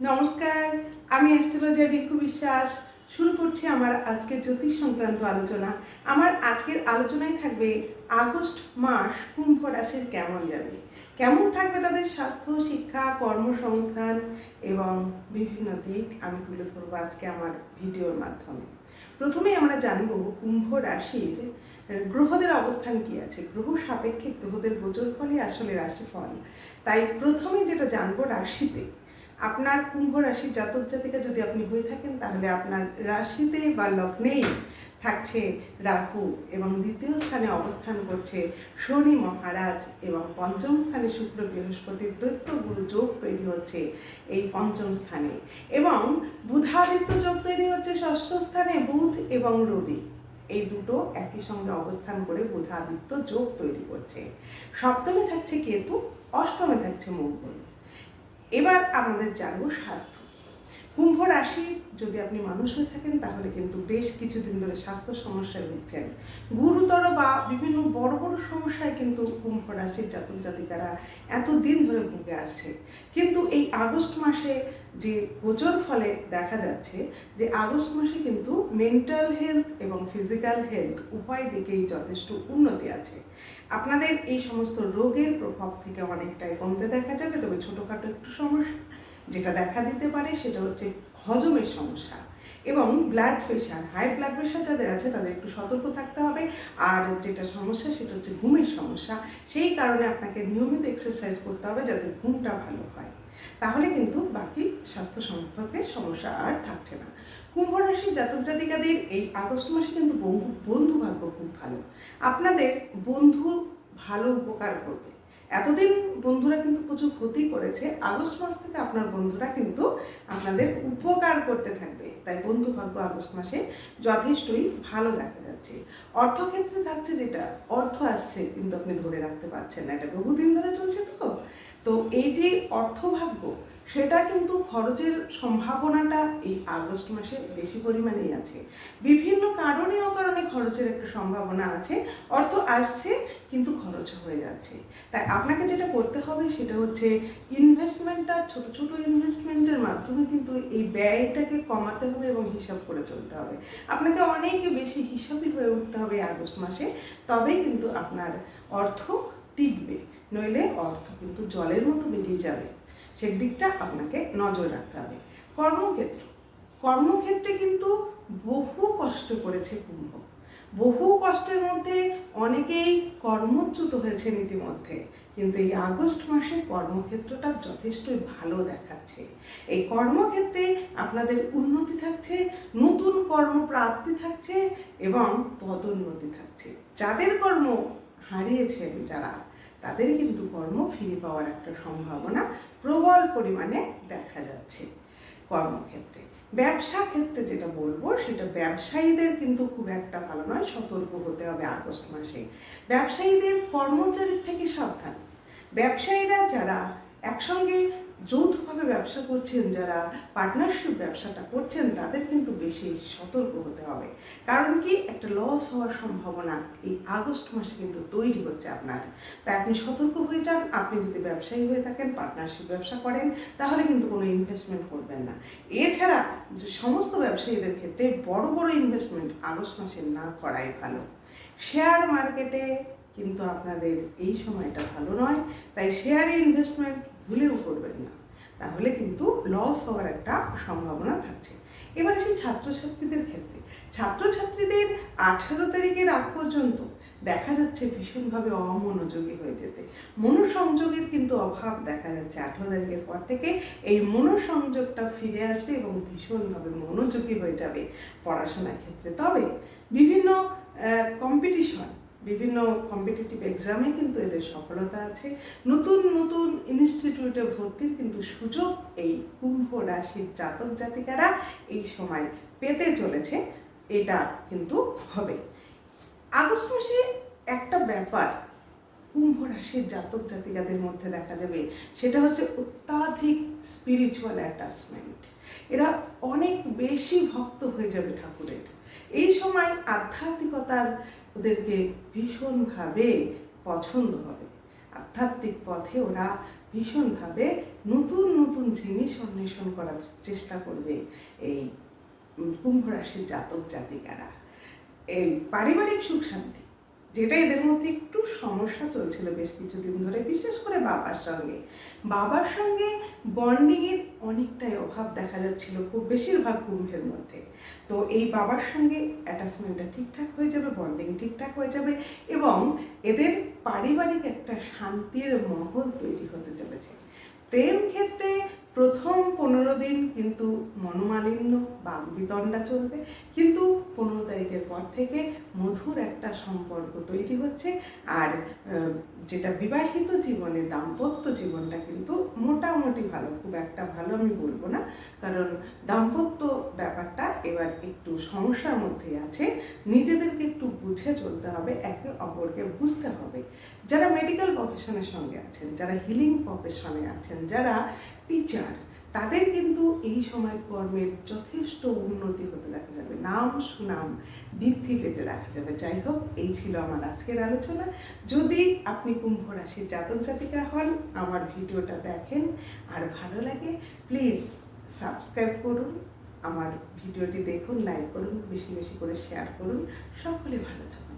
নমস্কার, আমি অ্যাস্ট্রোলজার রিকু বিশ্বাস। শুরু করছি আমার আজকের জ্যোতিষ সংক্রান্ত আলোচনা। আমার আজকের আলোচনায় থাকবে আগস্ট মাস কুম্ভ রাশির কেমন যাবে, কেমন থাকবে তাদের স্বাস্থ্য, শিক্ষা, কর্মসংস্থান এবং বিভিন্ন দিক আমি তুলে ধরবো আজকে আমার ভিডিওর মাধ্যমে। প্রথমেই আমরা জানবো কুম্ভ রাশির গ্রহদের অবস্থান কি আছে। গ্রহ সাপেক্ষে গ্রহদের গোচর ফলই আসলে রাশিফল। তাই প্রথমে যেটা জানবো, রাশিতে আপনার কুম্ভ রাশির জাতক জাতিকা যদি আপনি হয়ে থাকেন, তাহলে আপনার রাশিতে বা লগ্নেই থাকছে রাহু এবং দ্বিতীয় স্থানে অবস্থান করছে শনি মহারাজ এবং পঞ্চম স্থানে শুক্র বৃহস্পতির দৈত্য গুরু যোগ তৈরি হচ্ছে এই পঞ্চম স্থানে, এবং বুধাদিত্য যোগ তৈরি হচ্ছে ষষ্ঠ স্থানে বুধ এবং রবি। এই দুটো একই সঙ্গে অবস্থান করে বুধাদিত্য যোগ তৈরি করছে। সপ্তমে থাকছে কেতু, অষ্টমে থাকছে মঙ্গল। এবার আমাদের জানবো স্বাস্থ্য। কুম্ভ রাশির যদি আপনি মানুষ হয়ে থাকেন, তাহলে কিন্তু বেশ কিছুদিন ধরে স্বাস্থ্য সমস্যায় ভুগছেন। গুরুতর বা বিভিন্ন বড় বড় সমস্যায় কিন্তু কুম্ভ রাশির জাতক জাতিকারা এতদিন ধরে ভুগে আসছে। কিন্তু এই আগস্ট মাসে যে গোচর ফলে দেখা যাচ্ছে যে আগস্ট মাসে কিন্তু মেন্টাল হেলথ এবং ফিজিক্যাল হেলথ উভয় দিকেই যথেষ্ট উন্নতি আছে। আপনাদের এই সমস্ত রোগের প্রভাব থেকে অনেকটাই কমতে দেখা যাবে। তবে ছোটোখাটো একটু সমস্যা যেটা দেখা দিতে পারে সেটা হচ্ছে হজমের সমস্যা এবং blood pressure, high blood pressure যাদের আছে তাদের একটু সতর্ক থাকতে হবে। আর যেটা সমস্যা সেটা হচ্ছে ঘুমের সমস্যা। সেই কারণে আপনাকে নিয়মিত এক্সারসাইজ করতে হবে যাতে ঘুমটা ভালো হয়। তাহলে কিন্তু বাকি স্বাস্থ্য সম্পর্কে সমস্যা আর থাকছে না। কুম্ভ রাশির জাতক জাতিকাদের এই আগস্ট মাসে কিন্তু বন্ধু ভাগ্য খুব ভালো। আপনাদের বন্ধু ভালো উপকার করবে। এতদিন বন্ধুরা কিন্তু প্রচুর ক্ষতি করেছে, আগস্ট মাস থেকে আপনার বন্ধুরা কিন্তু আপনাদের উপকার করতে থাকবে। তাই বন্ধু ভাগ্য আগস্ট মাসে যথেষ্টই ভালো দেখা যাচ্ছে। অর্থক্ষেত্রে থাকছে যেটা, অর্থ আসছে কিন্তু আপনি ধরে রাখতে পারছেন না, এটা বহুদিন ধরে চলছে। তো এই যে অর্থভাগ্য, সেটা কিন্তু খরচের সম্ভাবনাটা এই আগস্ট মাসে বেশি পরিমাণেই আছে। বিভিন্ন কারণে অকারণে খরচের একটা সম্ভাবনা আছে। অর্থ আসছে কিন্তু খরচ হয়ে যাচ্ছে। তাই আপনাকে যেটা করতে হবে সেটা হচ্ছে ইনভেস্টমেন্টটা, ছোট ছোট ইনভেস্টমেন্টের মাধ্যমে কিন্তু এই ব্যয়টাকে কমাতে হবে এবং হিসাব করে চলতে হবে। আপনাকে অনেক বেশি হিসাবী হয়ে উঠতে হবে আগস্ট মাসে, তবেই কিন্তু আপনার অর্থ টিকবে। নইলে অর্থ কিন্তু জলের মতো বেরিয়ে যাবে। সেদিকটা আপনাকে নজর রাখতে হবে। কর্মক্ষেত্র, কর্মক্ষেত্রে কিন্তু বহু কষ্ট করেছে কুম্ভ। বহু কষ্টের মধ্যে অনেকেই কর্মচ্যুত হয়েছেন ইতিমধ্যে, কিন্তু এই আগস্ট মাসে কর্মক্ষেত্রটা যথেষ্টই ভালো দেখাচ্ছে। এই কর্মক্ষেত্রে আপনাদের উন্নতি থাকছে, নতুন কর্মপ্রাপ্তি থাকছে এবং পদোন্নতি থাকছে। যাদের কর্ম হারিয়েছেন যারা, তাদের কিন্তু কর্ম ফিরে পাওয়ার একটা সম্ভাবনা প্রবল পরিমাণে দেখা যাচ্ছে কর্মক্ষেত্রে। ব্যবসা ক্ষেত্রে যেটা বলবো সেটা ব্যবসায়ীদের কিন্তু খুব একটা ভালো নয়, সতর্ক হতে হবে আগস্ট মাসে। ব্যবসায়ীদের কর্মচারীর থেকে সাবধান। ব্যবসায়ীরা যারা একসঙ্গে যৌথভাবে ব্যবসা করছেন, যারা পার্টনারশিপ ব্যবসাটা করছেন, তাদের কিন্তু বেশি সতর্ক হতে হবে। কারণ কি, একটা লস হওয়ার সম্ভাবনা এই আগস্ট মাসে কিন্তু তৈরি হচ্ছে আপনার। তাই আপনি সতর্ক হয়ে যান। আপনি যদি ব্যবসায়ী হয়ে থাকেন, পার্টনারশিপ ব্যবসা করেন, তাহলে কিন্তু কোনো ইনভেস্টমেন্ট করবেন না। এছাড়া যে সমস্ত ব্যবসায়ীদের ক্ষেত্রে বড় বড় ইনভেস্টমেন্ট আগস্ট মাসে না করাই ভালো। শেয়ার মার্কেটে কিন্তু আপনাদের এই সময়টা ভালো নয়, তাই শেয়ারে ইনভেস্টমেন্ট ভুলেও করবেন না, তাহলে কিন্তু লস হওয়ার একটা সম্ভাবনা থাকছে। এবার আসি ছাত্রছাত্রীদের ক্ষেত্রে। ছাত্রছাত্রীদের 18 তারিখের আগ পর্যন্ত দেখা যাচ্ছে ভীষণভাবে অমনোযোগী হয়ে যেতে। মনোসংযোগের কিন্তু অভাব দেখা যাচ্ছে। 18 তারিখের পর থেকে এই মনোসংযোগটা ফিরে আসবে এবং ভীষণভাবে মনোযোগী হয়ে যাবে পড়াশোনার ক্ষেত্রে। তবে বিভিন্ন কম্পিটিশন, বিভিন্ন কম্পিটিটিভ এক্সামে কিন্তু এদের সফলতা আছে। নতুন নতুন ইনস্টিটিউটে ভর্তির কিন্তু সুযোগ এই কুম্ভ রাশির জাতক জাতিকারা এই সময় পেতে চলেছে। এটা কিন্তু হবে। আগস্ট মাসে একটা ব্যাপার কুম্ভ রাশির জাতক জাতিকাদের মধ্যে দেখা যাবে, সেটা হচ্ছে অত্যাধিক স্পিরিচুয়াল অ্যাটাচমেন্ট। এরা অনেক বেশি ভক্ত হয়ে যাবে ঠাকুরের। এই সময় আধ্যাত্মিকতার ওদেরকে ভীষণভাবে পছন্দ হবে। আধ্যাত্মিক পথে ওরা ভীষণভাবে নতুন নতুন জিনিস অন্বেষণ করার চেষ্টা করবে এই কুম্ভ রাশির জাতক জাতিকারা। এই পারিবারিক সুখ শান্তি, যেটা এদের মধ্যে একটু সমস্যা চলছিল বেশ কিছুদিন ধরে, বিশেষ করে বাবার সঙ্গে বন্ডিংয়ের অনেকটাই অভাব দেখা যাচ্ছিল খুব বেশিরভাগ কুম্ভের মধ্যে। তো এই বাবার সঙ্গে অ্যাটাচমেন্টটা ঠিকঠাক হয়ে যাবে, বন্ডিং ঠিকঠাক হয়ে যাবে এবং এদের পারিবারিক একটা শান্তির মহল তৈরি হতে চলেছে। প্রেম ক্ষেত্রে প্রথম 15 দিন কিন্তু মনোমালিন্য বা বিতণ্ডা চলবে, কিন্তু 15 তারিখের পর থেকে মধুর একটা সম্পর্ক তৈরি হচ্ছে। আর যেটা বিবাহিত জীবনে দাম্পত্য জীবনটা কিন্তু মোটামুটি ভালো, খুব একটা ভালো আমি বলবো না, কারণ দাম্পত্য ব্যাপারটা এবার একটু সমস্যার মধ্যে আছে। নিজেদেরকে একটু বুঝে চলতে হবে, একে অপরকে বুঝতে হবে। যারা মেডিকেল প্রফেশনের সঙ্গে আছেন, যারা হিলিং প্রফেশনে আছেন, যারা টিচার, তাদের কিন্তু এই সময় কর্মের যথেষ্ট উন্নতি হতে দেখা যাবে, নাম সুনাম বৃদ্ধি পেতে দেখা যাবে। যাই হোক, এই ছিল আমার আজকের আলোচনা। যদি আপনি কুম্ভ রাশির জাতক জাতিকা হন, আমার ভিডিওটা দেখেন আর ভালো লাগে, প্লিজ সাবস্ক্রাইব করুন, আমার ভিডিওটি দেখুন, লাইক করুন, বেশি বেশি করে শেয়ার করুন। সকলে ভালো থাকুন।